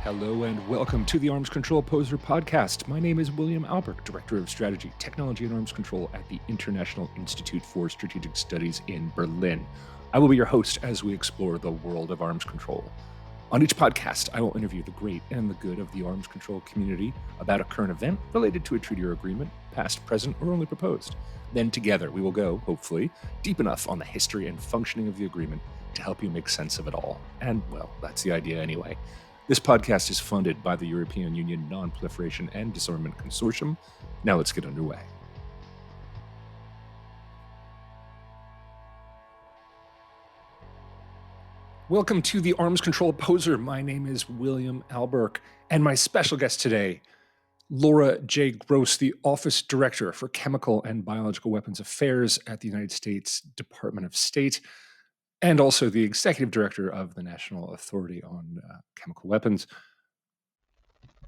Hello and welcome to the Arms Control Poseur podcast. My name is William Albrecht, Director of Strategy, Technology, and Arms Control at the International Institute for Strategic Studies in Berlin. I will be your host as we explore the world of arms control. On each podcast, I will interview the great and the good of the arms control community about a current event related to a treaty or agreement, past, present, or only proposed. Then together we will go, hopefully, deep enough on the history and functioning of the agreement to help you make sense of it all. And, well, that's the idea anyway. This podcast is funded by the European Union Non-Proliferation and Disarmament Consortium. Now let's get underway. Welcome to the Arms Control Poseur. My name is William Albrecht, and my special guest today, Laura J. Gross, the Office Director for Chemical and Biological Weapons Affairs at the United States Department of State, and also the Executive Director of the National Authority on Chemical Weapons.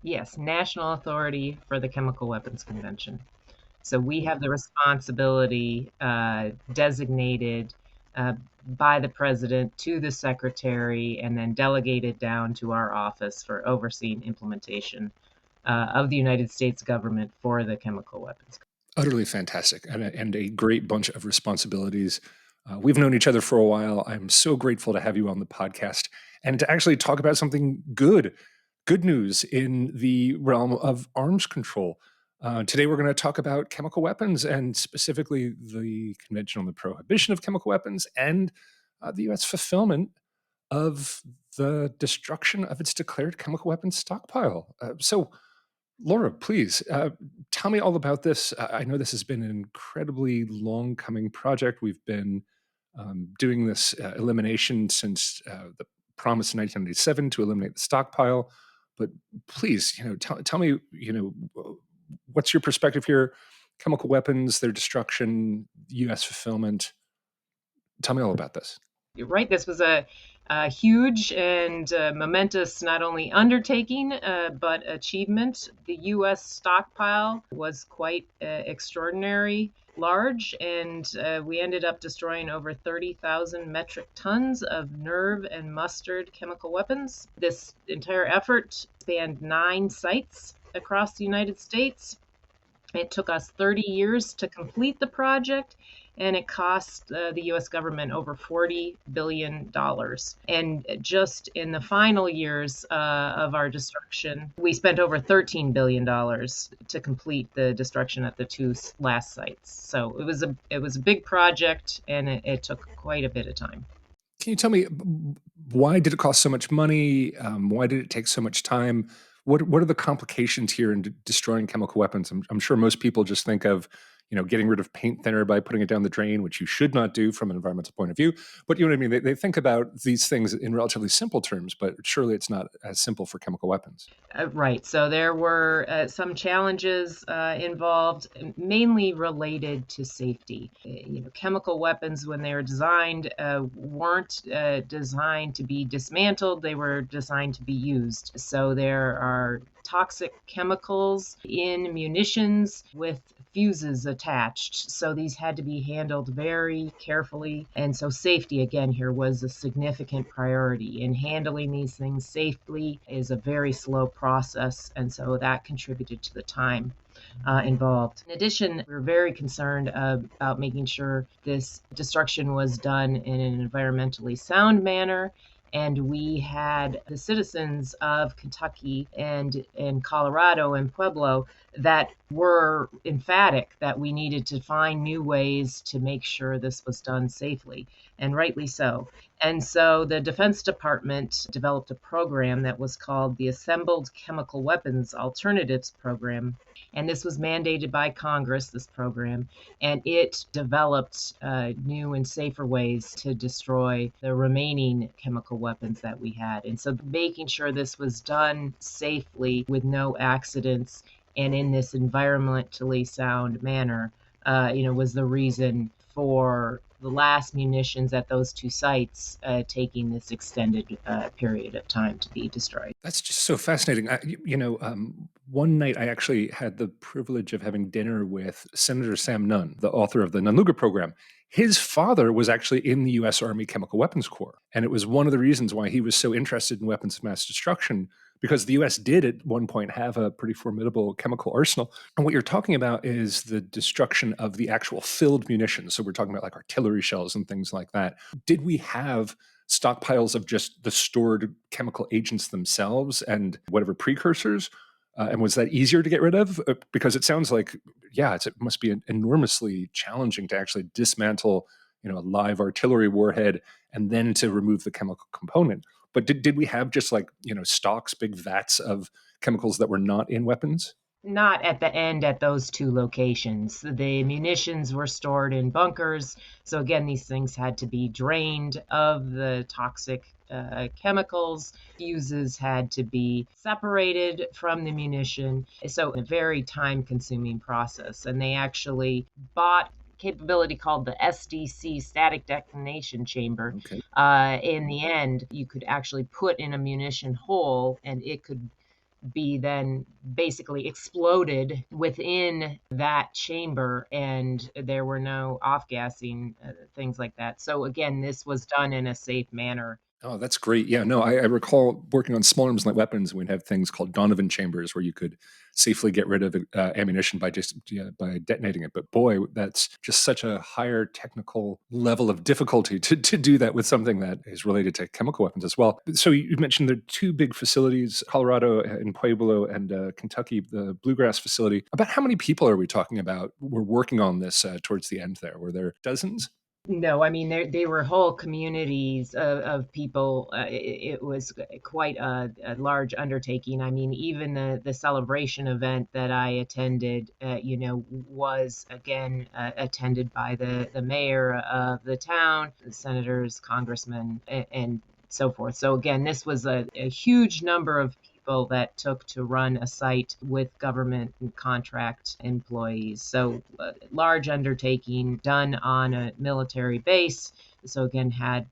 Yes, National Authority for the Chemical Weapons Convention. So we have the responsibility designated by the President to the Secretary and then delegated down to our office for overseeing implementation of the United States government for the chemical weapons. Utterly fantastic and a great bunch of responsibilities. We've known each other for a while. I'm so grateful to have you on the podcast and to actually talk about something good news in the realm of arms control. Today, we're going to talk about chemical weapons and specifically the Convention on the Prohibition of Chemical Weapons and the U.S. fulfillment of the destruction of its declared chemical weapons stockpile. So, Laura, please tell me all about this. I know this has been an incredibly long coming project. We've been doing this elimination since the promise in 1997 to eliminate the stockpile. But please, tell me, what's your perspective here? Chemical weapons, their destruction, U.S. fulfillment. Tell me all about this. You're right. This was a huge and momentous not only undertaking, but achievement. The U.S. stockpile was quite extraordinary, large, and we ended up destroying over 30,000 metric tons of nerve and mustard chemical weapons. This entire effort spanned 9 sites across the United States. It took us 30 years to complete the project, and it cost the U.S. government over $40 billion. And just in the final years of our destruction, we spent over $13 billion to complete the destruction at the 2 last sites. So it was a big project, and it took quite a bit of time. Can you tell me, why did it cost so much money? Why did it take so much time? What are the complications here in destroying chemical weapons? I'm sure most people just think of, getting rid of paint thinner by putting it down the drain, which you should not do from an environmental point of view. But you know what I mean? They think about these things in relatively simple terms, but surely it's not as simple for chemical weapons. Right. So there were some challenges involved, mainly related to safety. Chemical weapons, when they were designed, weren't designed to be dismantled. They were designed to be used. So there are toxic chemicals in munitions with fuses attached. So these had to be handled very carefully. And so safety, again, here was a significant priority. And handling these things safely is a very slow process. And so that contributed to the time involved. In addition, we were very concerned about making sure this destruction was done in an environmentally sound manner. And we had the citizens of Kentucky and in Colorado and Pueblo that were emphatic that we needed to find new ways to make sure this was done safely, and rightly so. And so the Defense Department developed a program that was called the Assembled Chemical Weapons Alternatives Program. And this was mandated by Congress, this program, and it developed new and safer ways to destroy the remaining chemical weapons that we had. And so making sure this was done safely with no accidents and in this environmentally sound manner, was the reason for the last munitions at those 2 sites taking this extended period of time to be destroyed. That's just so fascinating. One night I actually had the privilege of having dinner with Senator Sam Nunn, the author of the Nunn-Lugar program. His father was actually in the U.S. Army Chemical Weapons Corps, and it was one of the reasons why he was so interested in weapons of mass destruction, because the US did at one point have a pretty formidable chemical arsenal. And what you're talking about is the destruction of the actual filled munitions. So we're talking about like artillery shells and things like that. Did we have stockpiles of just the stored chemical agents themselves and whatever precursors? And was that easier to get rid of? Because it sounds like, yeah, it must be enormously challenging to actually dismantle, a live artillery warhead and then to remove the chemical component. But did we have just like, stocks, big vats of chemicals that were not in weapons? Not at the end at those two locations. The munitions were stored in bunkers. So, again, these things had to be drained of the toxic chemicals. Fuses had to be separated from the munition. So, a very time consuming process. And they actually bought capability called the SDC, static detonation chamber. Okay. In the end, you could actually put in a munition hole and it could be then basically exploded within that chamber, and there were no off-gassing, things like that. So again, this was done in a safe manner. Oh, that's great. Yeah, no, I recall working on small arms light weapons. We'd have things called Donovan chambers where you could safely get rid of ammunition by just by detonating it. But boy, that's just such a higher technical level of difficulty to do that with something that is related to chemical weapons as well. So you mentioned there are two big facilities, Colorado in Pueblo and Kentucky, the Bluegrass facility. About how many people are we talking about? Were working on this towards the end there? Were there dozens? No, I mean, they were whole communities of people. It was quite a large undertaking. I mean, even the celebration event that I attended, was again attended by the mayor of the town, the senators, congressmen, and so forth. So again, this was a huge number of people that took to run a site with government and contract employees. So large undertaking done on a military base. So again, had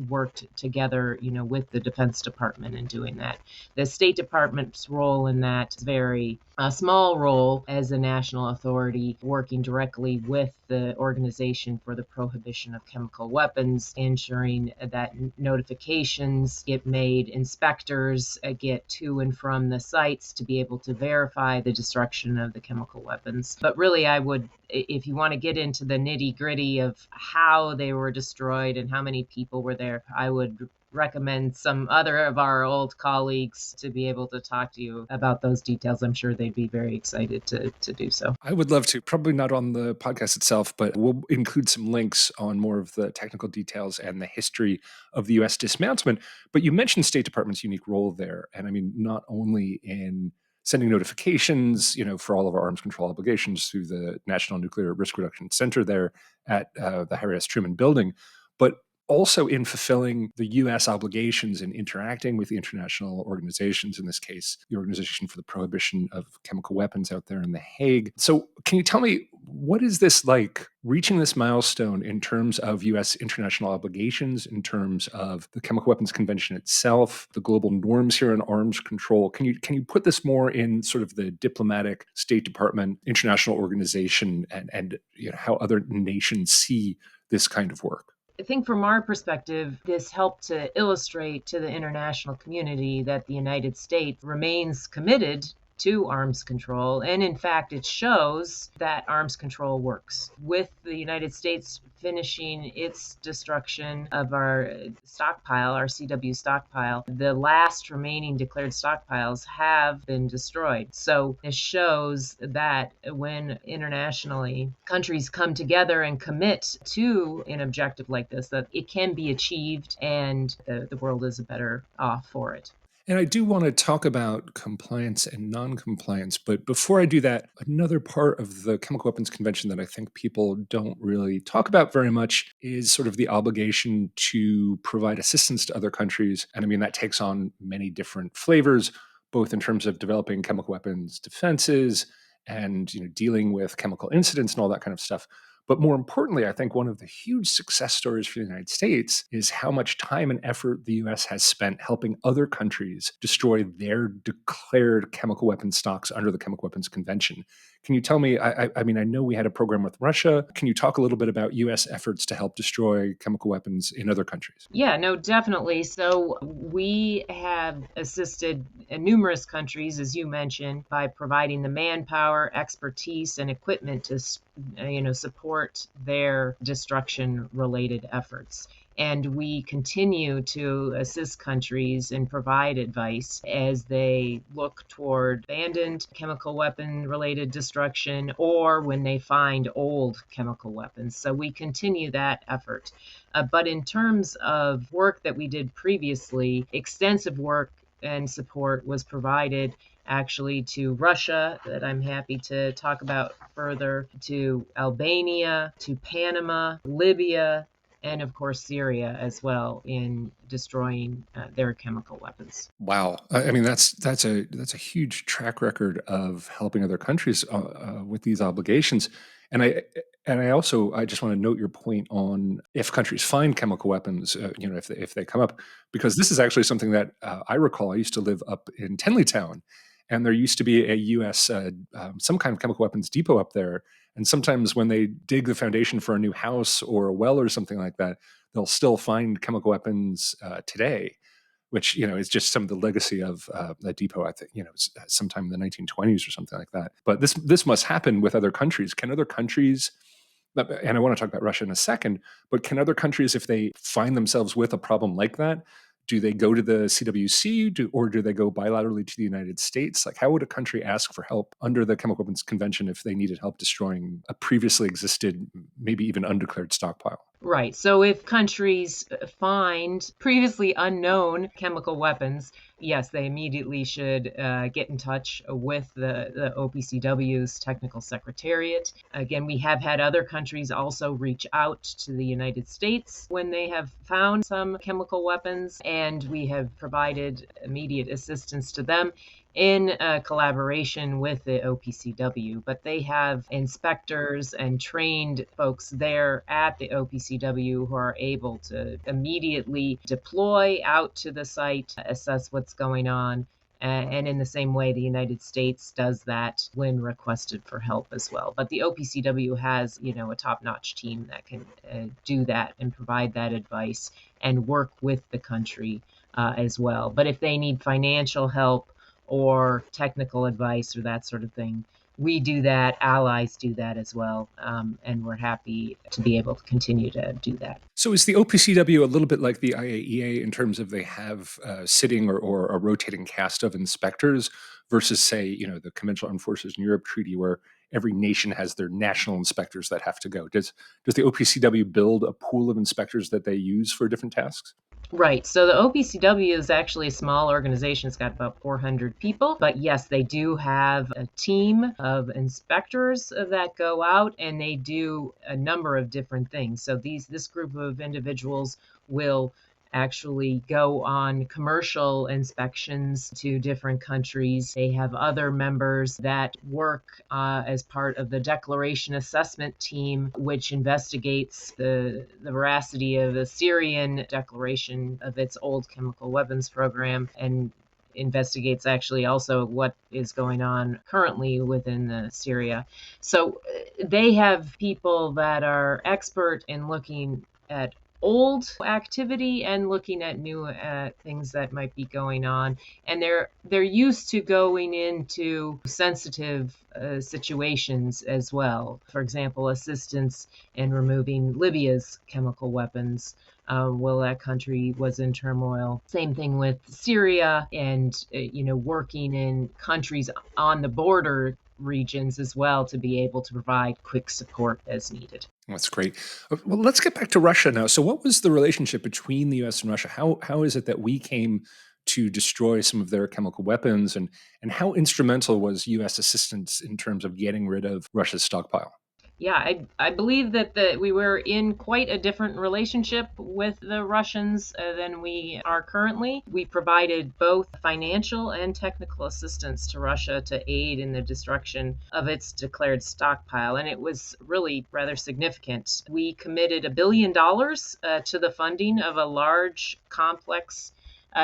worked together, with the Defense Department in doing that. The State Department's role in that is very a small role as a national authority, working directly with the Organization for the Prohibition of Chemical Weapons, ensuring that notifications get made, inspectors get to and from the sites to be able to verify the destruction of the chemical weapons. But really, I would, if you want to get into the nitty gritty of how they were destroyed and how many people were there, I would recommend some other of our old colleagues to be able to talk to you about those details. I'm sure they'd be very excited to do so. I would love to, probably not on the podcast itself, but we'll include some links on more of the technical details and the history of the US dismantlement. But you mentioned State Department's unique role there. And I mean, not only in sending notifications, for all of our arms control obligations through the National Nuclear Risk Reduction Center there at the Harry S. Truman Building, but also in fulfilling the U.S. obligations in interacting with the international organizations, in this case, the Organization for the Prohibition of Chemical Weapons out there in The Hague. So can you tell me, what is this like, reaching this milestone in terms of U.S. international obligations, in terms of the Chemical Weapons Convention itself, the global norms here on arms control? Can you put this more in sort of the diplomatic, State Department, international organization, and how other nations see this kind of work? I think from our perspective, this helped to illustrate to the international community that the United States remains committed to arms control. And in fact, it shows that arms control works. With the United States finishing its destruction of our stockpile, our CW stockpile, the last remaining declared stockpiles have been destroyed. So this shows that when internationally countries come together and commit to an objective like this, that it can be achieved and the world is better off for it. And I do want to talk about compliance and non-compliance, but before I do that, another part of the Chemical Weapons Convention that I think people don't really talk about very much is sort of the obligation to provide assistance to other countries. And I mean, that takes on many different flavors, both in terms of developing chemical weapons defenses and dealing with chemical incidents and all that kind of stuff. But more importantly, I think one of the huge success stories for the United States is how much time and effort the US has spent helping other countries destroy their declared chemical weapons stocks under the Chemical Weapons Convention. Can you tell me, I mean, I know we had a program with Russia. Can you talk a little bit about U.S. efforts to help destroy chemical weapons in other countries? Yeah, no, definitely. So we have assisted numerous countries, as you mentioned, by providing the manpower, expertise, and equipment to, support their destruction-related efforts. And we continue to assist countries and provide advice as they look toward abandoned chemical weapon related destruction or when they find old chemical weapons. So we continue that effort. But in terms of work that we did previously, extensive work and support was provided actually to Russia, that I'm happy to talk about further, to Albania, to Panama, Libya, and of course Syria as well in destroying their chemical weapons. Wow, I mean that's a huge track record of helping other countries with these obligations, and I just want to note your point on if countries find chemical weapons, if they come up, because this is actually something that I recall. I used to live up in Tenleytown, and there used to be a U.S. Some kind of chemical weapons depot up there, and sometimes when they dig the foundation for a new house or a well or something like that, they'll still find chemical weapons today, which is just some of the legacy of the depot. I think sometime in the 1920s or something like that. But this must happen with other countries. Can other countries? And I want to talk about Russia in a second. But can other countries, if they find themselves with a problem like that, do they go to the CWC or do they go bilaterally to the United States? Like, how would a country ask for help under the Chemical Weapons Convention if they needed help destroying a previously existed, maybe even undeclared stockpile? Right. So if countries find previously unknown chemical weapons, yes, they immediately should get in touch with the OPCW's technical secretariat. Again, we have had other countries also reach out to the United States when they have found some chemical weapons, and we have provided immediate assistance to them in collaboration with the OPCW, but they have inspectors and trained folks there at the OPCW who are able to immediately deploy out to the site, assess what's going on. And in the same way, the United States does that when requested for help as well. But the OPCW has, a top-notch team that can do that and provide that advice and work with the country as well. But if they need financial help or technical advice or that sort of thing, we do that. Allies do that as well, and we're happy to be able to continue to do that. So is the OPCW a little bit like the IAEA in terms of they have sitting or a rotating cast of inspectors versus, say, the Conventional Armed Forces in Europe Treaty, where every nation has their national inspectors that have to go? Does the OPCW build a pool of inspectors that they use for different tasks? Right. So the OPCW is actually a small organization. It's got about 400 people. But yes, they do have a team of inspectors that go out and they do a number of different things. So this group of individuals will actually go on commercial inspections to different countries. They have other members that work as part of the Declaration Assessment Team, which investigates the veracity of the Syrian declaration of its old chemical weapons program and investigates actually also what is going on currently within Syria. So they have people that are expert in looking at old activity and looking at new things that might be going on, and they're used to going into sensitive situations as well. For example, assistance in removing Libya's chemical weapons. Well, that country was in turmoil. Same thing with Syria, and working in countries on the border regions as well to be able to provide quick support as needed. That's great. Well, let's get back to Russia now. So, what was the relationship between the U.S. and Russia? How is it that we came to destroy some of their chemical weapons, and how instrumental was U.S. assistance in terms of getting rid of Russia's stockpile? Yeah, I believe that we were in quite a different relationship with the Russians than we are currently. We provided both financial and technical assistance to Russia to aid in the destruction of its declared stockpile, and it was really rather significant. We committed $1 billion to the funding of a large, complex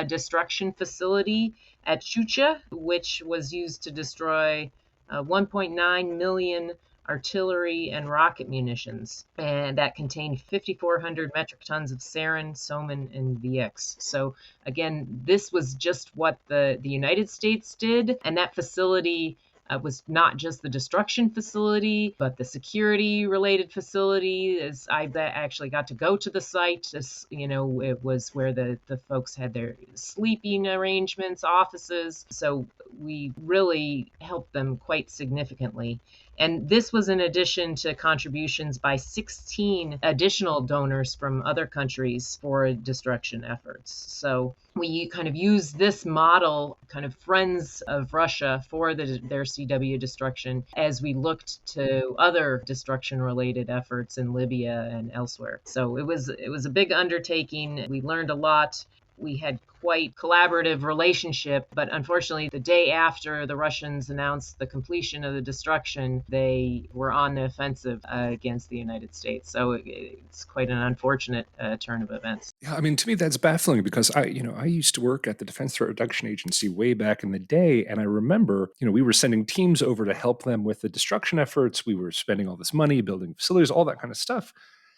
destruction facility at Chucha, which was used to destroy 1.9 million artillery and rocket munitions, and that contained 5,400 metric tons of sarin, soman, and VX. So again, this was just what the United States did, and that facility was not just the destruction facility, but the security related facility. As I actually got to go to the site, it was where the folks had their sleeping arrangements, offices. So we really helped them quite significantly. And this was in addition to contributions by 16 additional donors from other countries for destruction efforts. So we kind of used this model, kind of Friends of Russia, for their CW destruction as we looked to other destruction-related efforts in Libya and elsewhere. So it was a big undertaking. We learned a lot. We had quite collaborative relationship, but unfortunately, the day after the Russians announced the completion of the destruction, they were on the offensive against the United States. So it's quite an unfortunate turn of events. Yeah, I mean, to me, that's baffling because I used to work at the Defense Threat Reduction Agency way back in the day, and I remember, we were sending teams over to help them with the destruction efforts. We were spending all this money building facilities, all that kind of stuff.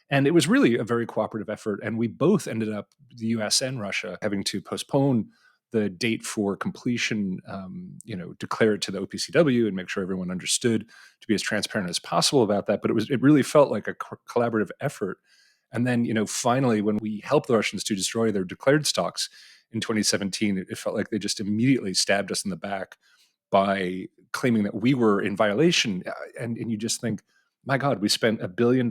And it was really a very cooperative effort. And we both ended up, the US and Russia, having to postpone the date for completion, declare it to the OPCW and make sure everyone understood, to be as transparent as possible about that. But it really felt like a collaborative effort. And then, finally, when we helped the Russians to destroy their declared stocks in 2017, it felt like they just immediately stabbed us in the back by claiming that we were in violation. And you just think, my God, we spent $1 billion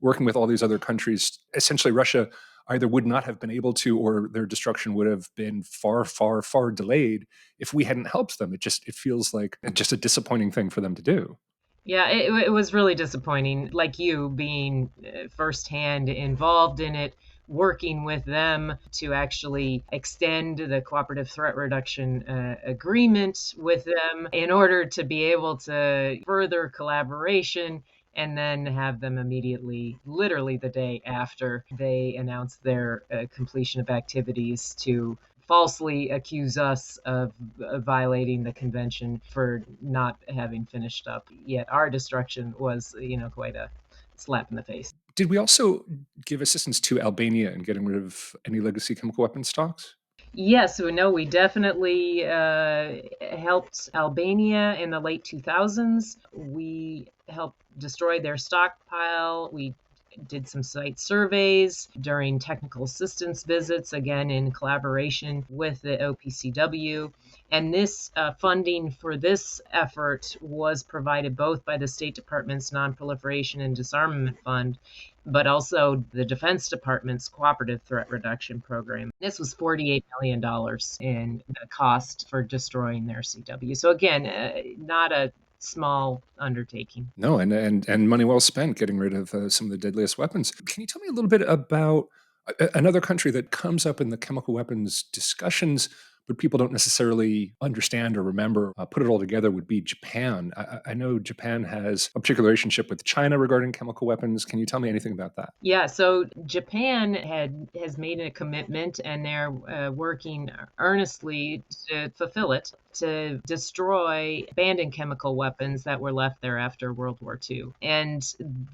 working with all these other countries. Essentially, Russia either would not have been able to, or their destruction would have been far, far, far delayed if we hadn't helped them. It feels like just a disappointing thing for them to do. Yeah, it was really disappointing. Like you being firsthand involved in it, working with them to actually extend the cooperative threat reduction agreement with them in order to be able to further collaboration, and then have them immediately, literally the day after they announced their completion of activities, to falsely accuse us of violating the convention for not having finished up yet. Our destruction was, quite a slap in the face. Did we also give assistance to Albania in getting rid of any legacy chemical weapon stocks? Yes, we know we definitely helped Albania in the late 2000s. We helped destroy their stockpile. We did some site surveys during technical assistance visits, again in collaboration with the OPCW. And this funding for this effort was provided both by the State Department's Non-Proliferation and Disarmament Fund, but also the Defense Department's Cooperative Threat Reduction Program. This was $48 million in the cost for destroying their CW. So again, not a small undertaking. No, and money well spent getting rid of some of the deadliest weapons. Can you tell me a little bit about another country that comes up in the chemical weapons discussions, but people don't necessarily understand or remember? Put it all together would be Japan. I know Japan has a particular relationship with China regarding chemical weapons. Can you tell me anything about that? Yeah, so Japan has made a commitment, and they're working earnestly to fulfill it, to destroy abandoned chemical weapons that were left there after World War II. And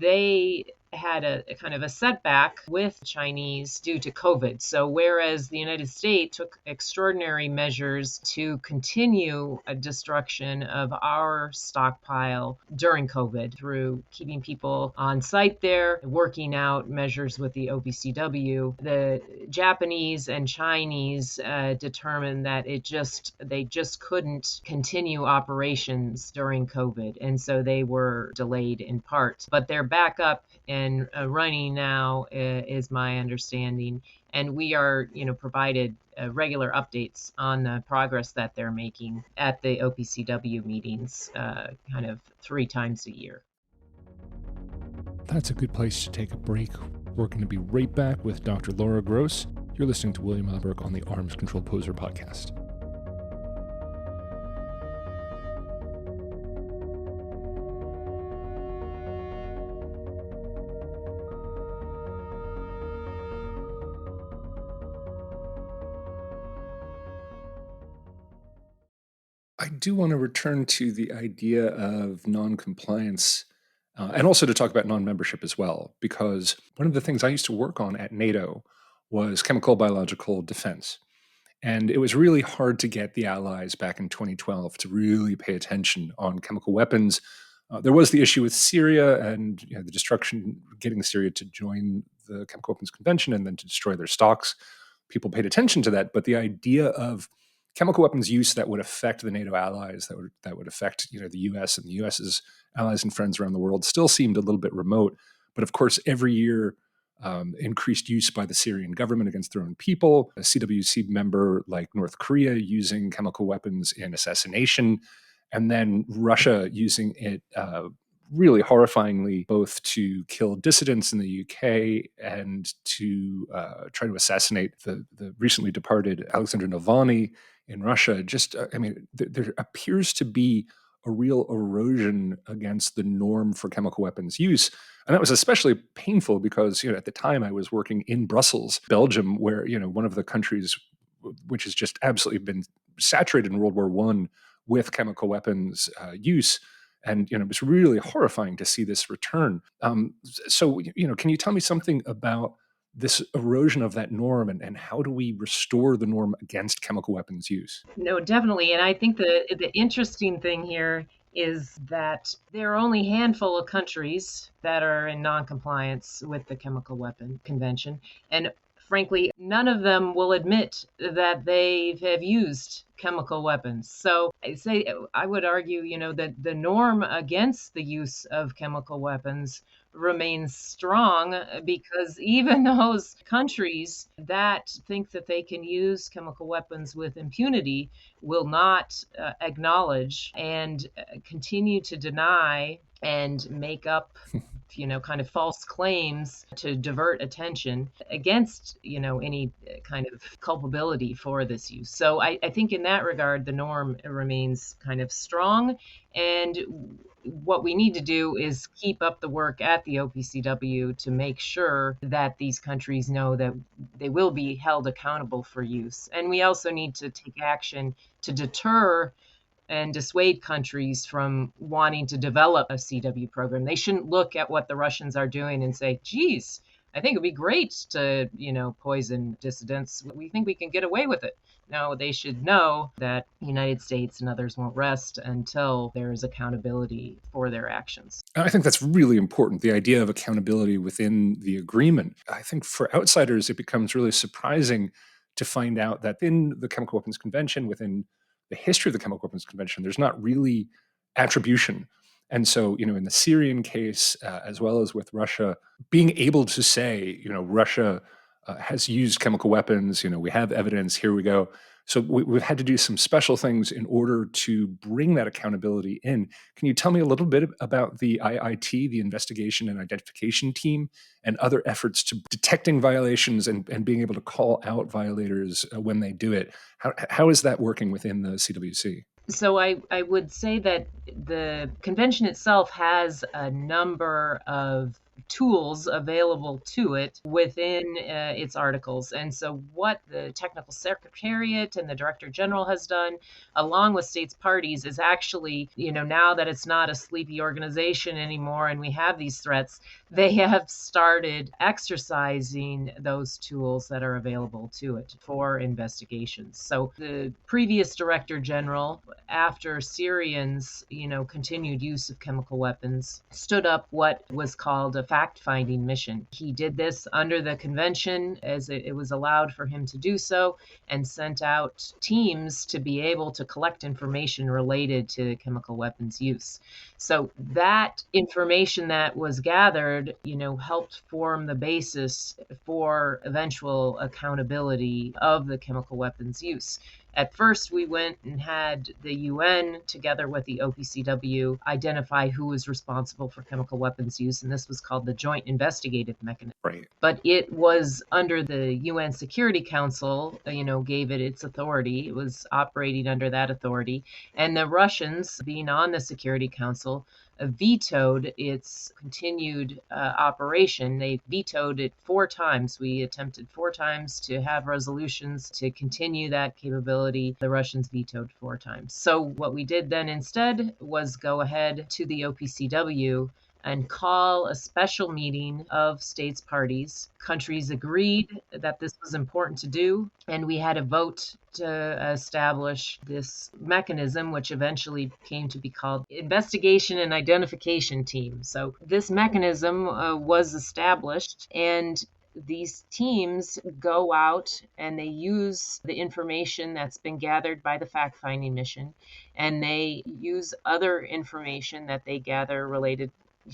they had a kind of a setback with Chinese due to COVID. So whereas the United States took extraordinary measures to continue a destruction of our stockpile during COVID through keeping people on site there, working out measures with the OPCW, the Japanese and Chinese determined that they just couldn't continue operations during COVID, and so they were delayed in part. But they're back up and running now, is my understanding, and we are, provided regular updates on the progress that they're making at the OPCW meetings, kind of 3 times a year. That's a good place to take a break. We're going to be right back with Dr. Laura Gross. You're listening to William Alberg on the Arms Control Poseur podcast. I do want to return to the idea of non-compliance and also to talk about non-membership as well, because one of the things I used to work on at NATO was chemical biological defense. And it was really hard to get the allies back in 2012 to really pay attention on chemical weapons. There was the issue with Syria and the destruction, getting Syria to join the Chemical Weapons Convention and then to destroy their stocks. People paid attention to that, but the idea of chemical weapons use that would affect the NATO allies, that would affect the U.S. and the U.S.'s allies and friends around the world, still seemed a little bit remote. But of course, every year increased use by the Syrian government against their own people, a CWC member like North Korea using chemical weapons in assassination, and then Russia using it really horrifyingly both to kill dissidents in the UK and to try to assassinate the recently departed Alexander Navalny in Russia. There appears to be a real erosion against the norm for chemical weapons use. And that was especially painful because, at the time I was working in Brussels, Belgium, where, one of the countries which has just absolutely been saturated in World War I with chemical weapons use. And, it was really horrifying to see this return. Can you tell me something about this erosion of that norm and how do we restore the norm against chemical weapons use? No, definitely. And I think the interesting thing here is that there are only a handful of countries that are in non-compliance with the Chemical Weapon Convention. And frankly, none of them will admit that they have used chemical weapons. So I would argue, that the norm against the use of chemical weapons remains strong because even those countries that think that they can use chemical weapons with impunity will not acknowledge and continue to deny and make up kind of false claims to divert attention against any kind of culpability for this use. So I think in that regard the norm remains kind of strong, and what we need to do is keep up the work at the OPCW to make sure that these countries know that they will be held accountable for use. And we also need to take action to deter and dissuade countries from wanting to develop a CW program. They shouldn't look at what the Russians are doing and say, geez, I think it'd be great to, poison dissidents. We think we can get away with it. No, they should know that the United States and others won't rest until there is accountability for their actions. I think that's really important, the idea of accountability within the agreement. I think for outsiders, it becomes really surprising to find out that in the Chemical Weapons Convention, within the history of the Chemical Weapons Convention, there's not really attribution. And so, in the Syrian case, as well as with Russia, being able to say, Russia has used chemical weapons, we have evidence, here we go. So we've had to do some special things in order to bring that accountability in. Can you tell me a little bit about the IIT, the Investigation and Identification Team, and other efforts to detecting violations and being able to call out violators when they do it? How is that working within the CWC? So I would say that the convention itself has a number of tools available to it within its articles. And so what the technical secretariat and the director general has done, along with states parties, is actually, now that it's not a sleepy organization anymore and we have these threats, they have started exercising those tools that are available to it for investigations. So the previous director general, after Syrians, continued use of chemical weapons, stood up what was called a fact-finding mission. He did this under the convention as it was allowed for him to do so, and sent out teams to be able to collect information related to chemical weapons use. So that information that was gathered, helped form the basis for eventual accountability of the chemical weapons use. At first, we went and had the UN, together with the OPCW, identify who was responsible for chemical weapons use, and this was called the Joint Investigative Mechanism. Right. But it was under the UN Security Council, gave it its authority. It was operating under that authority. And the Russians, being on the Security Council, vetoed its continued operation. They vetoed it 4 times. We attempted 4 times to have resolutions to continue that capability. The Russians vetoed 4 times. So what we did then instead was go ahead to the OPCW and call a special meeting of states parties. Countries agreed that this was important to do, and we had a vote to establish this mechanism, which eventually came to be called Investigation and Identification Team. So this mechanism was established, and these teams go out and they use the information that's been gathered by the fact-finding mission, and they use other information that they gather related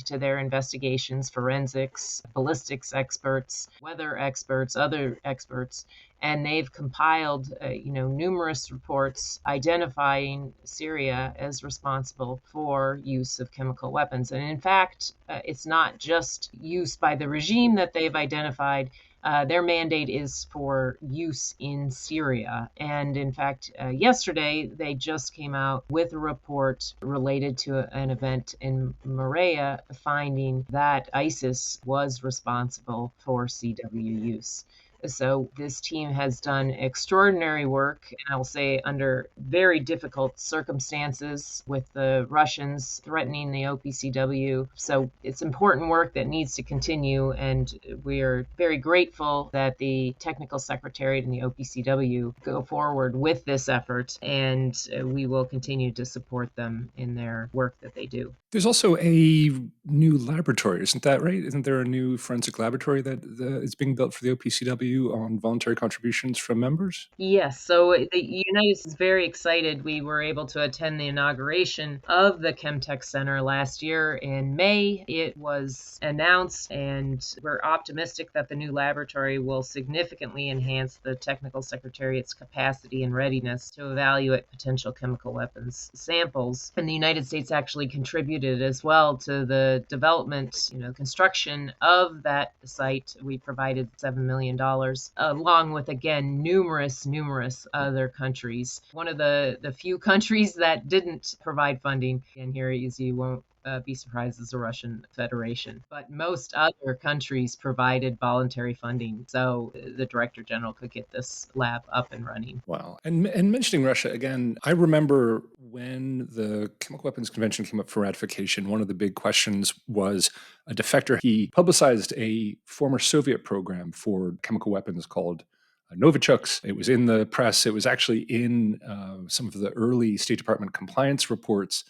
to their investigations, forensics, ballistics experts, weather experts, other experts, and they've compiled, numerous reports identifying Syria as responsible for use of chemical weapons. And in fact, it's not just use by the regime that they've identified. Their mandate is for use in Syria. And in fact, yesterday, they just came out with a report related to an event in Morea finding that ISIS was responsible for CW use. So this team has done extraordinary work, and I'll say under very difficult circumstances with the Russians threatening the OPCW. So it's important work that needs to continue, and we are very grateful that the Technical Secretariat and the OPCW go forward with this effort, and we will continue to support them in their work that they do. There's also a new laboratory, isn't that right? Isn't there a new forensic laboratory that is being built for the OPCW on voluntary contributions from members? Yes, so the United States is very excited. We were able to attend the inauguration of the Chemtech Center last year in May. It was announced, and we're optimistic that the new laboratory will significantly enhance the Technical Secretariat's capacity and readiness to evaluate potential chemical weapons samples. And the United States actually contributed as well to the development, construction of that site. We provided $7 million, along with, again, numerous other countries. One of the few countries that didn't provide funding, and here is you won't be surprised, is the Russian Federation. But most other countries provided voluntary funding, so the Director General could get this lab up and running. Wow. And mentioning Russia again, I remember when the Chemical Weapons Convention came up for ratification, one of the big questions was a defector. He publicized a former Soviet program for chemical weapons called Novichok's. It was in the press. It was actually in some of the early State Department compliance reports.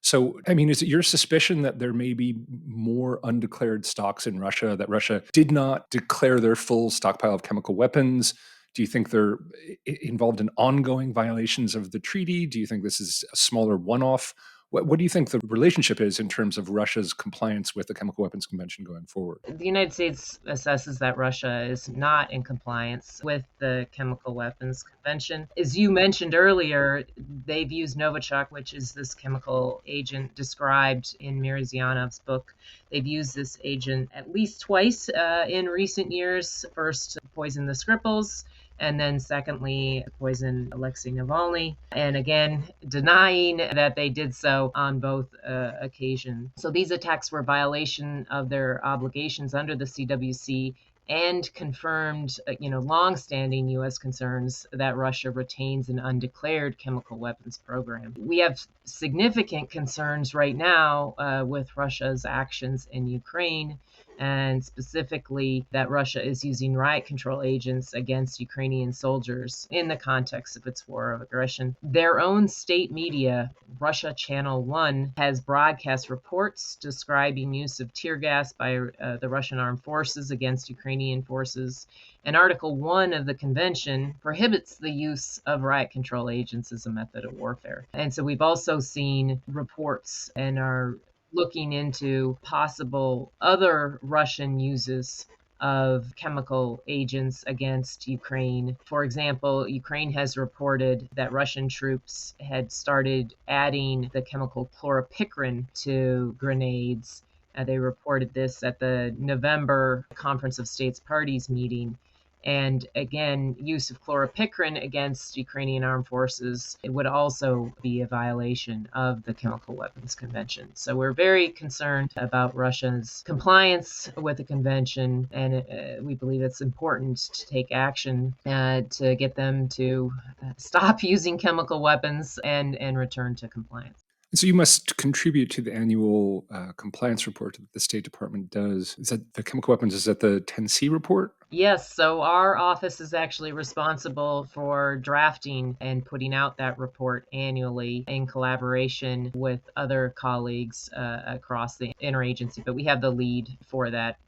So, I mean, is it your suspicion that there may be more undeclared stocks in Russia, that Russia did not declare their full stockpile of chemical weapons? Do you think they're involved in ongoing violations of the treaty? Do you think this is a smaller one-off? What do you think the relationship is in terms of Russia's compliance with the Chemical Weapons Convention going forward? The United States assesses that Russia is not in compliance with the Chemical Weapons Convention. As you mentioned earlier, they've used Novichok, which is this chemical agent described in Mirizianov's book. They've used this agent at least twice in recent years. First, to poison the Skripals, and then secondly, poison Alexei Navalny, and again, denying that they did so on both occasions. So these attacks were a violation of their obligations under the CWC and confirmed, longstanding U.S. concerns that Russia retains an undeclared chemical weapons program. We have significant concerns right now with Russia's actions in Ukraine, and specifically that Russia is using riot control agents against Ukrainian soldiers in the context of its war of aggression. Their own state media, Russia Channel 1, has broadcast reports describing use of tear gas by the Russian armed forces against Ukrainian forces. And Article 1 of the convention prohibits the use of riot control agents as a method of warfare. And so we've also seen reports and are looking into possible other Russian uses of chemical agents against Ukraine. For example, Ukraine has reported that Russian troops had started adding the chemical chloropicrin to grenades. They reported this at the November Conference of States Parties meeting. And again, use of chloropicrin against Ukrainian armed forces, it would also be a violation of the Chemical Weapons Convention. So we're very concerned about Russia's compliance with the convention, and we believe it's important to take action to get them to stop using chemical weapons and return to compliance. So you must contribute to the annual compliance report that the State Department does. Is that the chemical weapons? Is that the 10C report? Yes, so our office is actually responsible for drafting and putting out that report annually in collaboration with other colleagues across the interagency, but we have the lead for that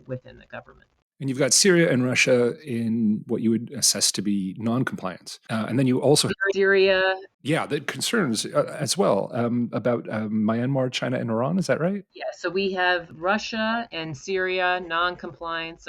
within the government. And you've got Syria and Russia in what you would assess to be non-compliance. And then you also have, Syria. yeah, the concerns as well about Myanmar, China, and Iran. Is that right? Yeah, so we have Russia and Syria are in non-compliance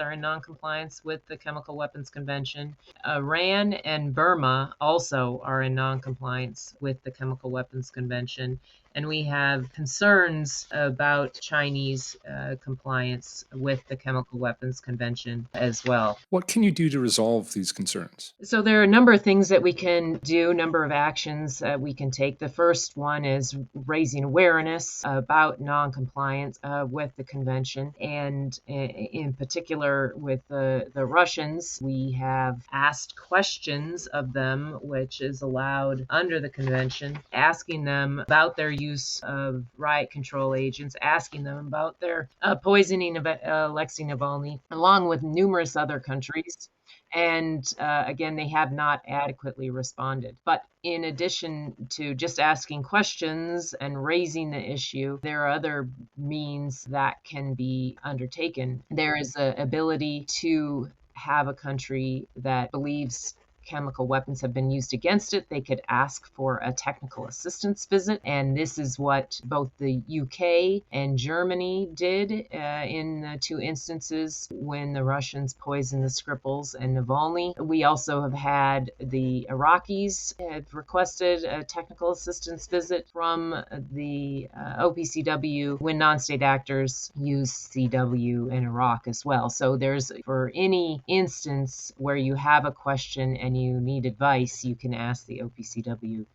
with the Chemical Weapons Convention. Iran and Burma also are in non-compliance with the Chemical Weapons Convention. And we have concerns about Chinese compliance with the Chemical Weapons Convention as well. What can you do to resolve these concerns? So there are a number of things that we can do, a number of actions we can take. The first one is raising awareness about non-compliance with the convention, and in particular with the Russians. We have asked questions of them, which is allowed under the convention, asking them about their use of riot control agents, asking them about their poisoning of Alexei Navalny, along with numerous other countries. And again, they have not adequately responded. But in addition to just asking questions and raising the issue, there are other means that can be undertaken. There is an ability to have a country that believes chemical weapons have been used against it. They could ask for a technical assistance visit. And this is what both the UK and Germany did in the two instances when the Russians poisoned the Skripals and Navalny. We also have had the Iraqis have requested a technical assistance visit from the OPCW when non-state actors use CW in Iraq as well. So there's, for any instance where you have a question and you need advice, you can ask the OPCW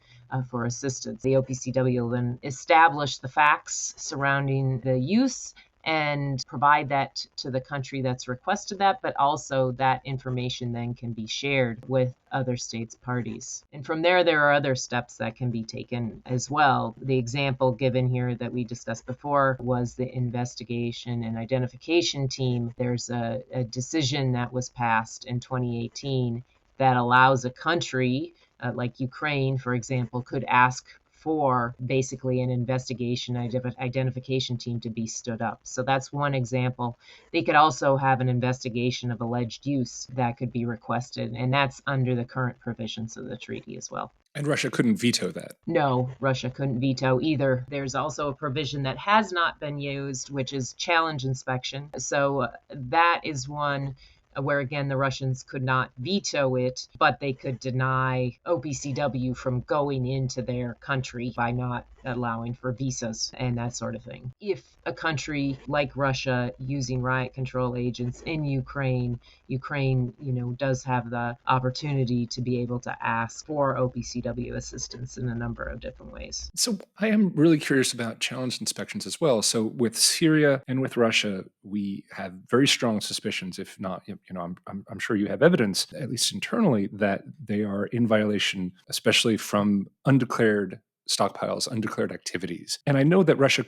for assistance. The OPCW will then establish the facts surrounding the use and provide that to the country that's requested that, but also that information then can be shared with other states' parties. And from there are other steps that can be taken as well. The example given here that we discussed before was the investigation and identification team. There's a decision that was passed in 2018 that allows a country like Ukraine, for example, could ask for basically an investigation identification team to be stood up. So that's one example. They could also have an investigation of alleged use that could be requested, and that's under the current provisions of the treaty as well. And Russia couldn't veto that. No, Russia couldn't veto either. There's also a provision that has not been used, which is challenge inspection. So that is one where, again, the Russians could not veto it, but they could deny OPCW from going into their country by not allowing for visas and that sort of thing. If a country like Russia using riot control agents in Ukraine, does have the opportunity to be able to ask for OPCW assistance in a number of different ways. So I am really curious about challenge inspections as well. So with Syria and with Russia, we have very strong suspicions, if not, I'm sure you have evidence, at least internally, that they are in violation, especially from undeclared stockpiles, undeclared activities. And I know that Russia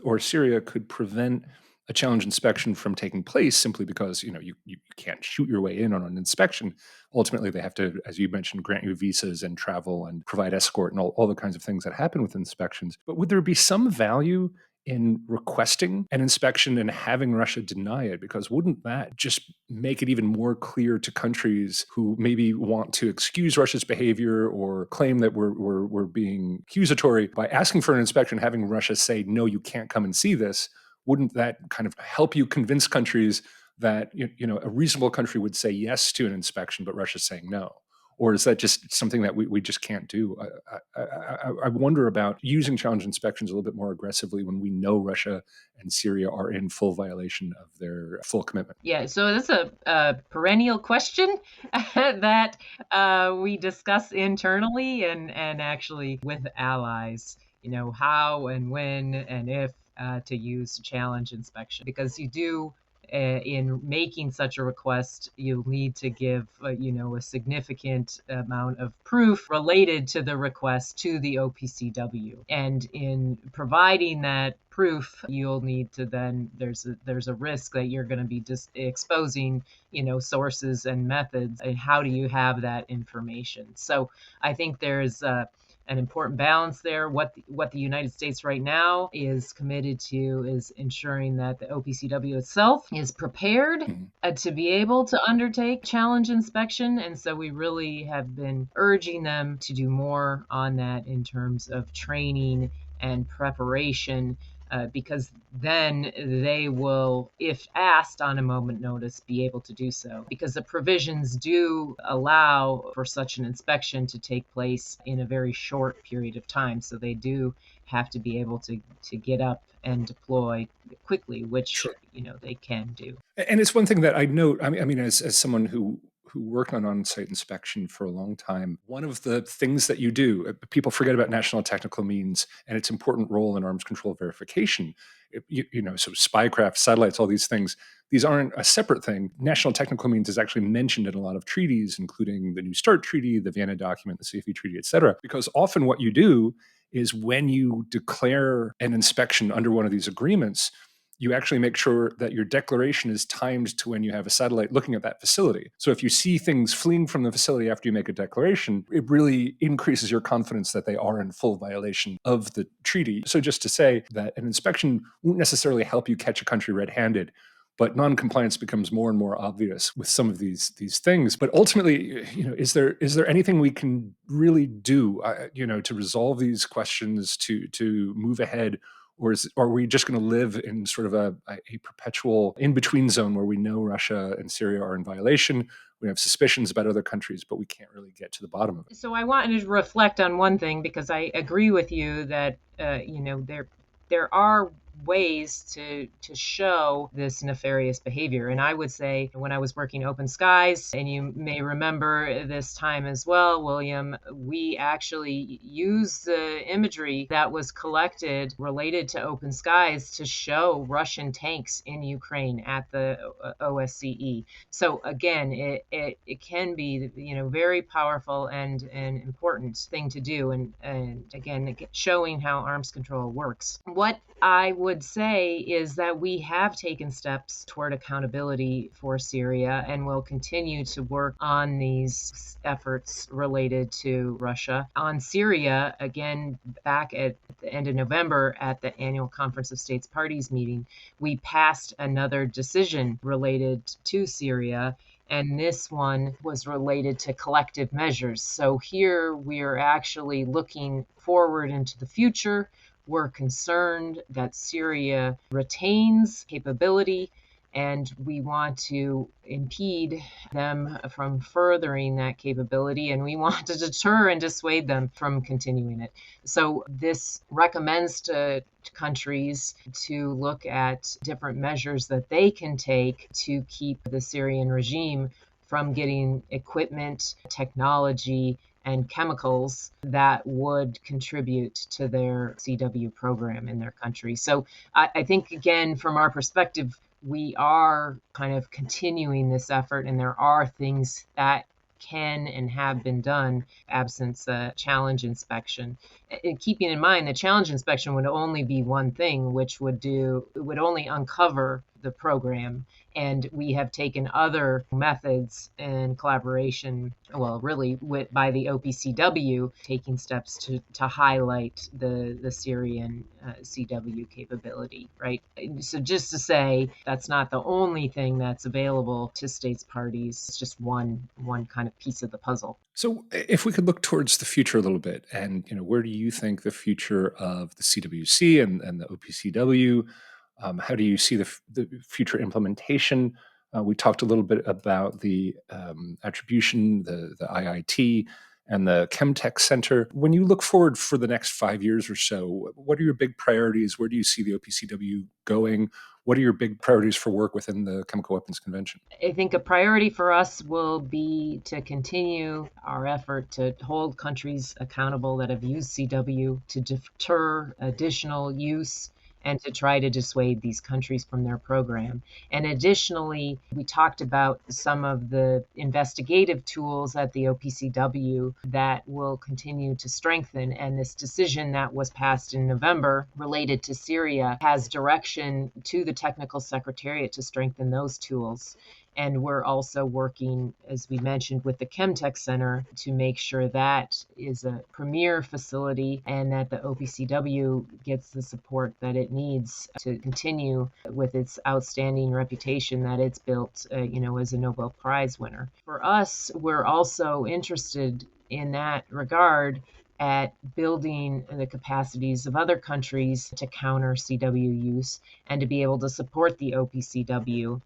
or Syria could prevent a challenge inspection from taking place simply because you can't shoot your way in on an inspection. Ultimately, they have to, as you mentioned, grant you visas and travel and provide escort and all the kinds of things that happen with inspections. But would there be some value in requesting an inspection and having Russia deny it? Because wouldn't that just make it even more clear to countries who maybe want to excuse Russia's behavior or claim that we're being accusatory by asking for an inspection, having Russia say, no, you can't come and see this? Wouldn't that kind of help you convince countries that a reasonable country would say yes to an inspection, but Russia's saying no? Or is that just something that we just can't do? I wonder about using challenge inspections a little bit more aggressively when we know Russia and Syria are in full violation of their full commitment. Yeah, so that's a perennial question that we discuss internally and actually with allies, how and when and if to use challenge inspection. Because you do, in making such a request, you'll need to give, a significant amount of proof related to the request to the OPCW. And in providing that proof, you'll need to then there's a risk that you're going to be just exposing sources and methods, and how do you have that information? So I think there's an important balance there. What the United States right now is committed to is ensuring that the OPCW itself is prepared to be able to undertake challenge inspection. And so we really have been urging them to do more on that in terms of training and preparation, because then they will, if asked on a moment notice, be able to do so. Because the provisions do allow for such an inspection to take place in a very short period of time. So they do have to be able to get up and deploy quickly, which Sure. they can do. And it's one thing that I note. I mean, as someone who worked on-site inspection for a long time, one of the things that you do, people forget about national technical means and its important role in arms control verification. So spycraft, satellites, all these things. These aren't a separate thing. National technical means is actually mentioned in a lot of treaties, including the New START Treaty, the Vienna Document, the Safety Treaty, et cetera. Because often what you do is when you declare an inspection under one of these agreements, you actually make sure that your declaration is timed to when you have a satellite looking at that facility. So if you see things fleeing from the facility after you make a declaration, it really increases your confidence that they are in full violation of the treaty. So just to say that an inspection won't necessarily help you catch a country red-handed, but non-compliance becomes more and more obvious with some of these things. But ultimately, is there anything we can really do, to resolve these questions, to move ahead? Or are we just going to live in sort of a perpetual in-between zone where we know Russia and Syria are in violation? We have suspicions about other countries, but we can't really get to the bottom of it. So I wanted to reflect on one thing, because I agree with you that there are ways to show this nefarious behavior. And I would say, when I was working Open Skies, and you may remember this time as well, William, we actually used the imagery that was collected related to Open Skies to show Russian tanks in Ukraine at the OSCE. So again, it can be very powerful and an important thing to do, and again, showing how arms control works. What I would say is that we have taken steps toward accountability for Syria, and will continue to work on these efforts related to Russia. On Syria, again, back at the end of November at the annual Conference of States Parties meeting, we passed another decision related to Syria. And this one was related to collective measures. So here we are actually looking forward into the future. We're concerned that Syria retains capability, and we want to impede them from furthering that capability, and we want to deter and dissuade them from continuing it. So this recommends to countries to look at different measures that they can take to keep the Syrian regime from getting equipment, technology, and chemicals that would contribute to their CW program in their country. So I think, again, from our perspective, we are kind of continuing this effort, and there are things that can and have been done absence challenge inspection. And keeping in mind, the challenge inspection would only be one thing, which would only uncover the program. And we have taken other methods in collaboration, well, really by the OPCW, taking steps to highlight the Syrian CW capability, right? So just to say, that's not the only thing that's available to states parties. It's just one kind of piece of the puzzle. So if we could look towards the future a little bit, and where do you think the future of the CWC and the OPCW, how do you see the future implementation We talked a little bit about the attribution, the IIT, and the Chemtech Center. When you look forward for the next 5 years or so, what are your big priorities? Where do you see the OPCW going? What are your big priorities for work within the Chemical Weapons Convention? I think a priority for us will be to continue our effort to hold countries accountable that have used CW to deter additional use and to try to dissuade these countries from their program. And additionally, we talked about some of the investigative tools at the OPCW that will continue to strengthen. And this decision that was passed in November related to Syria has direction to the Technical Secretariat to strengthen those tools. And we're also working, as we mentioned, with the Chemtech Center to make sure that is a premier facility and that the OPCW gets the support that it needs to continue with its outstanding reputation that it's built, as a Nobel Prize winner. For us, we're also interested in that regard at building the capacities of other countries to counter CW use and to be able to support the OPCW.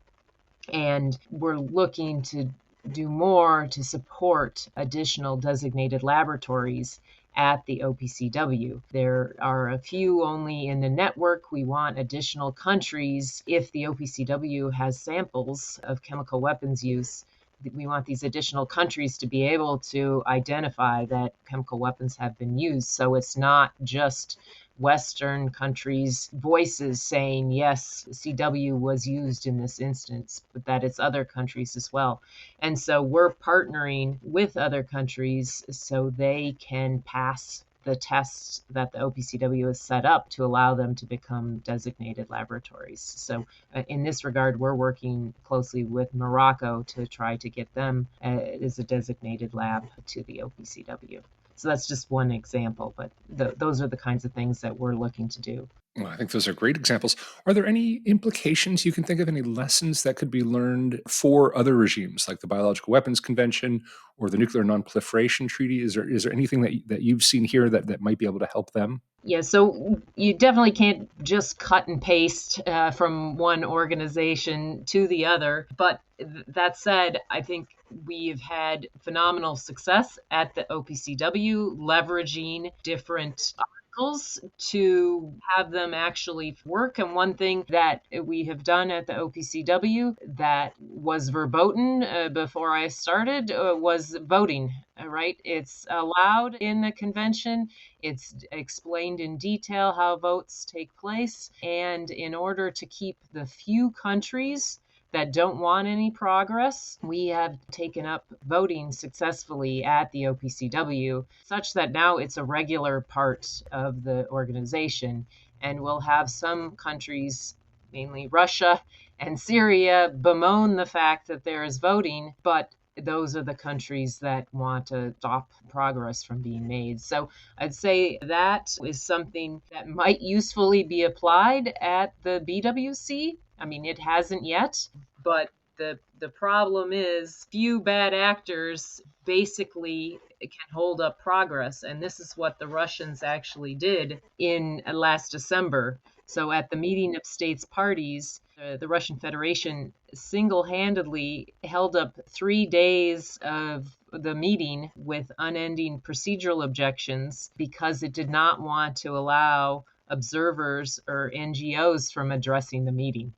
And we're looking to do more to support additional designated laboratories at the OPCW. There are a few only in the network. We want additional countries. If the OPCW has samples of chemical weapons use, we want these additional countries to be able to identify that chemical weapons have been used. So it's not just Western countries' voices saying, yes, CW was used in this instance, but that it's other countries as well. And so we're partnering with other countries so they can pass the tests that the OPCW has set up to allow them to become designated laboratories. So in this regard, we're working closely with Morocco to try to get them as a designated lab to the OPCW. So that's just one example, but those are the kinds of things that we're looking to do. Well, I think those are great examples. Are there any implications you can think of, any lessons that could be learned for other regimes, like the Biological Weapons Convention or the Nuclear Non-Proliferation Treaty? Is there anything that you've seen here that might be able to help them? Yeah, so you definitely can't just cut and paste from one organization to the other. But that said, I think we've had phenomenal success at the OPCW leveraging different articles to have them actually work. And one thing that we have done at the OPCW that was verboten before I started was voting. Right? It's allowed in the convention. It's explained in detail how votes take place. And in order to keep the few countries that don't want any progress, we have taken up voting successfully at the OPCW, such that now it's a regular part of the organization. And we'll have some countries, mainly Russia and Syria, bemoan the fact that there is voting, but those are the countries that want to stop progress from being made. So I'd say that is something that might usefully be applied at the BWC. I mean, it hasn't yet, but the problem is few bad actors basically can hold up progress. And this is what the Russians actually did in last December. So at the meeting of states parties, the Russian Federation single-handedly held up 3 days of the meeting with unending procedural objections because it did not want to allow observers or NGOs from addressing the meeting.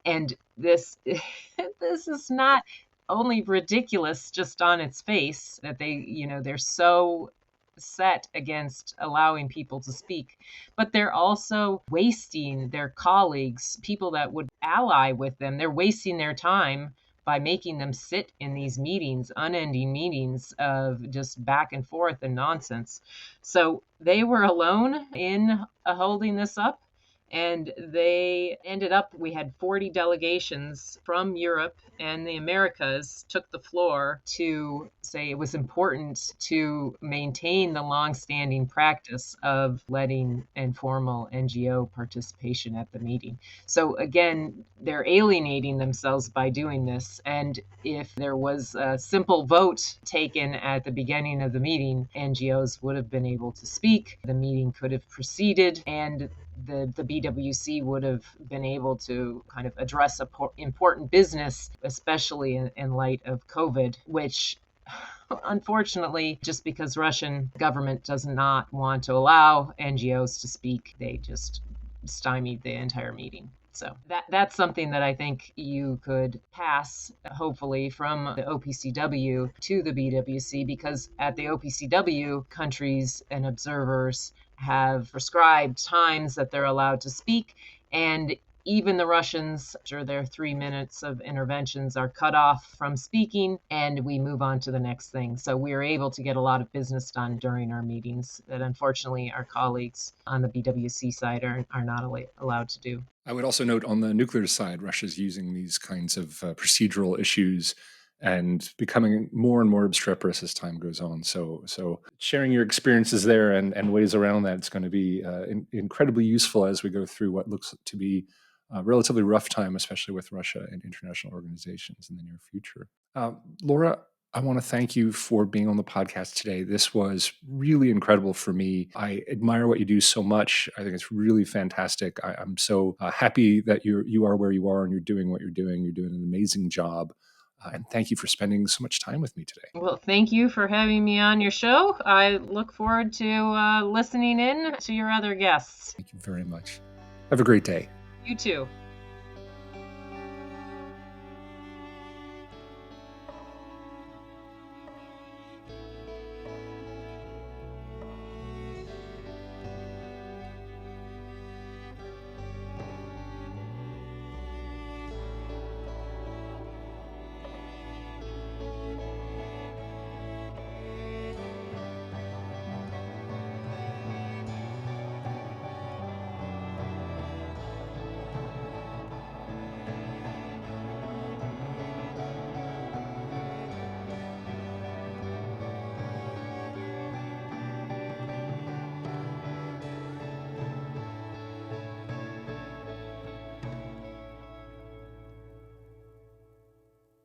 And this is not only ridiculous just on its face that they're so set against allowing people to speak, but they're also wasting their colleagues, people that would ally with them. They're wasting their time by making them sit in these meetings, unending meetings of just back and forth and nonsense. So they were alone in holding this up. And they ended up, we had 40 delegations from Europe and the Americas took the floor to say it was important to maintain the longstanding practice of letting informal NGO participation at the meeting. So again, they're alienating themselves by doing this. And if there was a simple vote taken at the beginning of the meeting, NGOs would have been able to speak. The meeting could have proceeded, and the BWC would have been able to kind of address important business, especially in light of COVID, which unfortunately, just because Russian government does not want to allow NGOs to speak, they just stymied the entire meeting. So that's something that I think you could pass, hopefully, from the OPCW to the BWC, because at the OPCW, countries and observers have prescribed times that they're allowed to speak, and even the Russians, after their 3 minutes of interventions, are cut off from speaking, and we move on to the next thing. So we are able to get a lot of business done during our meetings that unfortunately our colleagues on the BWC side are not allowed to do. I would also note on the nuclear side, Russia's using these kinds of procedural issues and becoming more and more obstreperous as time goes on. So sharing your experiences there and ways around that is going to be incredibly useful as we go through what looks to be a relatively rough time, especially with Russia and international organizations in the near future. Laura, I want to thank you for being on the podcast today. This was really incredible for me. I admire what you do so much. I think it's really fantastic. I'm so happy that you are where you are and you're doing what you're doing. You're doing an amazing job. And thank you for spending so much time with me today. Well, thank you for having me on your show. I look forward to listening in to your other guests. Thank you very much. Have a great day. You too.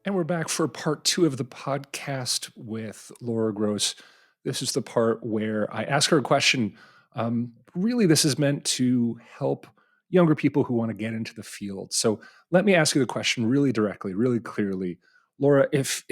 And we're back for part 2 of the podcast with Laura Gross. This is the part where I ask her a question. Really, this is meant to help younger people who want to get into the field. So let me ask you the question really directly, really clearly. Laura, if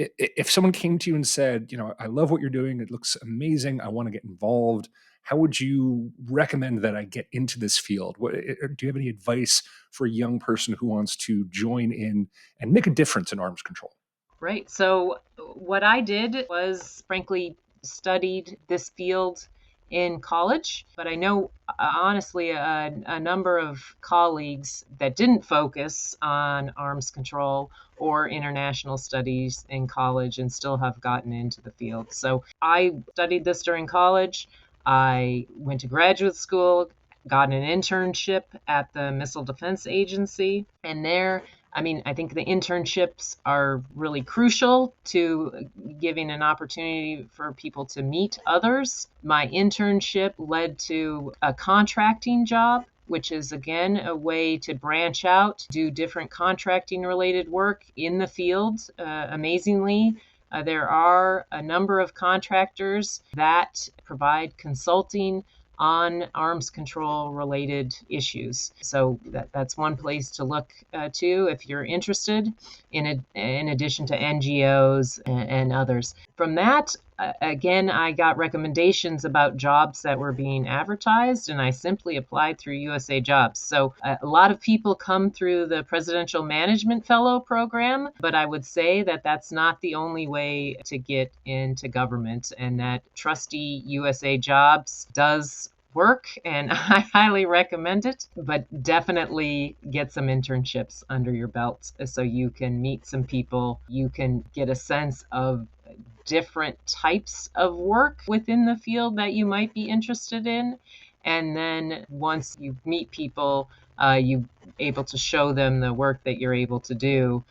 someone came to you and said, I love what you're doing, it looks amazing, I want to get involved, how would you recommend that I get into this field? Do you have any advice for a young person who wants to join in and make a difference in arms control? Right. So what I did was, frankly, studied this field in college, but I know honestly a number of colleagues that didn't focus on arms control or international studies in college and still have gotten into the field. So I studied this during college. I went to graduate school, got an internship at the Missile Defense Agency, and there, I think the internships are really crucial to giving an opportunity for people to meet others. My internship led to a contracting job, which is, again, a way to branch out, do different contracting related work in the field. Amazingly, there are a number of contractors that provide consulting on arms control related issues. So that's one place to look to if you're interested, in addition to NGOs and others. From that, again, I got recommendations about jobs that were being advertised, and I simply applied through USA Jobs. So a lot of people come through the Presidential Management Fellow program, but I would say that that's not the only way to get into government, and that trusty USA Jobs does work, and I highly recommend it, but definitely get some internships under your belt so you can meet some people, you can get a sense of different types of work within the field that you might be interested in. And then once you meet people, you're able to show them the work that you're able to do.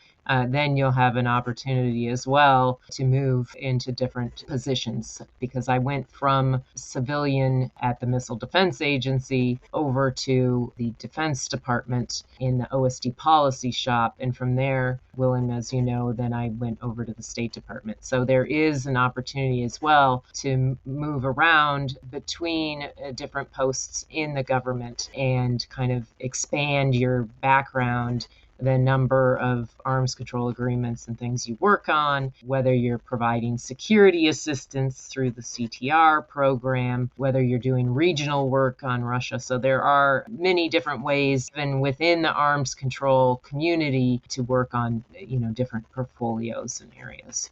then you'll have an opportunity as well to move into different positions, because I went from civilian at the Missile Defense Agency over to the Defense Department in the OSD policy shop. And from there, William, as you know, then I went over to the State Department. So there is an opportunity as well to move around between different posts in the government and kind of expand your background, the number of arms control agreements and things you work on, whether you're providing security assistance through the CTR program, whether you're doing regional work on Russia. So there are many different ways, even within the arms control community, to work on, different portfolios and areas.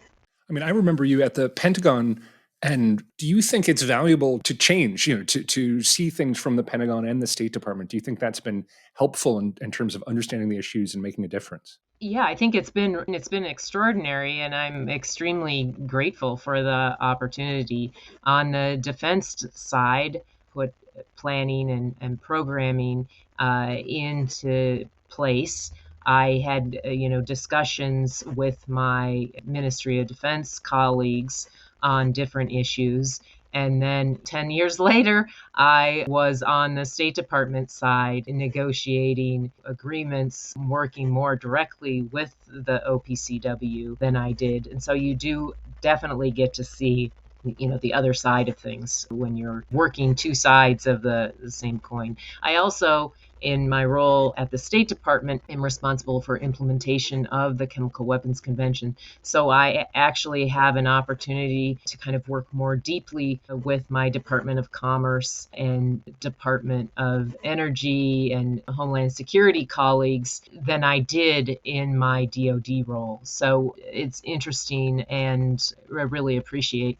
I mean, I remember you at the Pentagon. And do you think it's valuable to change, to see things from the Pentagon and the State Department? Do you think that's been helpful in terms of understanding the issues and making a difference? Yeah, I think it's been extraordinary, and I'm extremely grateful for the opportunity. On the defense side, put planning and programming into place. I had discussions with my Ministry of Defense colleagues on different issues. And then 10 years later, I was on the State Department side negotiating agreements, working more directly with the OPCW than I did. And so you do definitely get to see the other side of things when you're working two sides of the same coin. I also, in my role at the State Department, am responsible for implementation of the Chemical Weapons Convention. So I actually have an opportunity to kind of work more deeply with my Department of Commerce and Department of Energy and Homeland Security colleagues than I did in my DoD role. So it's interesting, and I really appreciate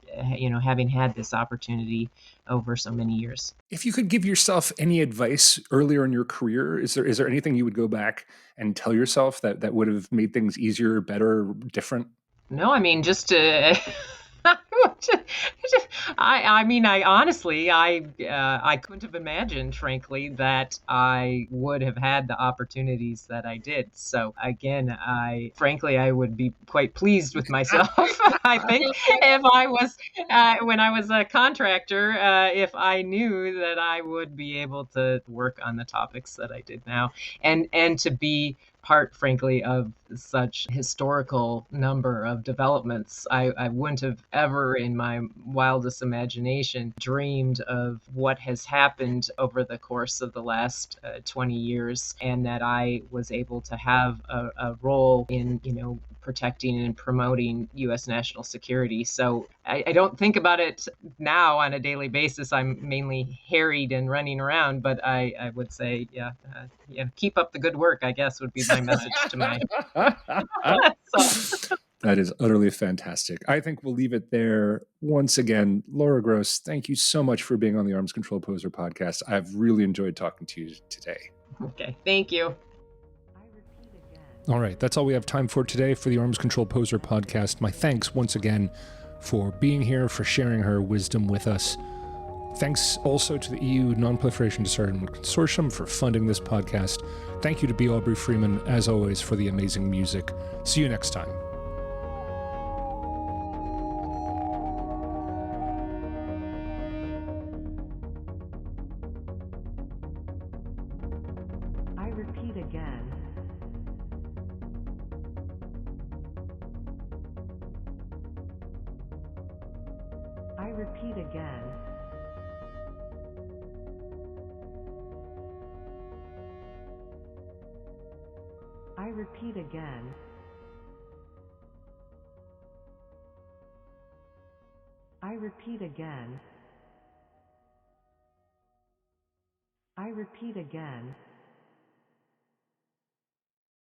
having had this opportunity over so many years. If you could give yourself any advice earlier in your career, is there anything you would go back and tell yourself that would have made things easier, better, different? No, I mean, just to I mean, I honestly, I couldn't have imagined, frankly, that I would have had the opportunities that I did. So again, I would be quite pleased with myself. I think if I was, when I was a contractor, if I knew that I would be able to work on the topics that I did now, and to be part, frankly, of such historical number of developments. I wouldn't have ever in my wildest imagination dreamed of what has happened over the course of the last 20 years, and that I was able to have a role in, protecting and promoting U.S. national security. So I don't think about it now on a daily basis. I'm mainly harried and running around, but I would say, keep up the good work, I guess, would be my message to my. So. That is utterly fantastic. I think we'll leave it there. Once again, Laura Gross, thank you so much for being on the Arms Control Poseur podcast. I've really enjoyed talking to you today. Okay, thank you. All right, that's all we have time for today for the Arms Control Poseur podcast. My thanks once again for being here, for sharing her wisdom with us. Thanks also to the EU Non-Proliferation Disarmament Consortium for funding this podcast. Thank you to B. Aubrey Freeman, as always, for the amazing music. See you next time. I repeat again. I repeat again. I repeat again. I repeat again. I repeat again.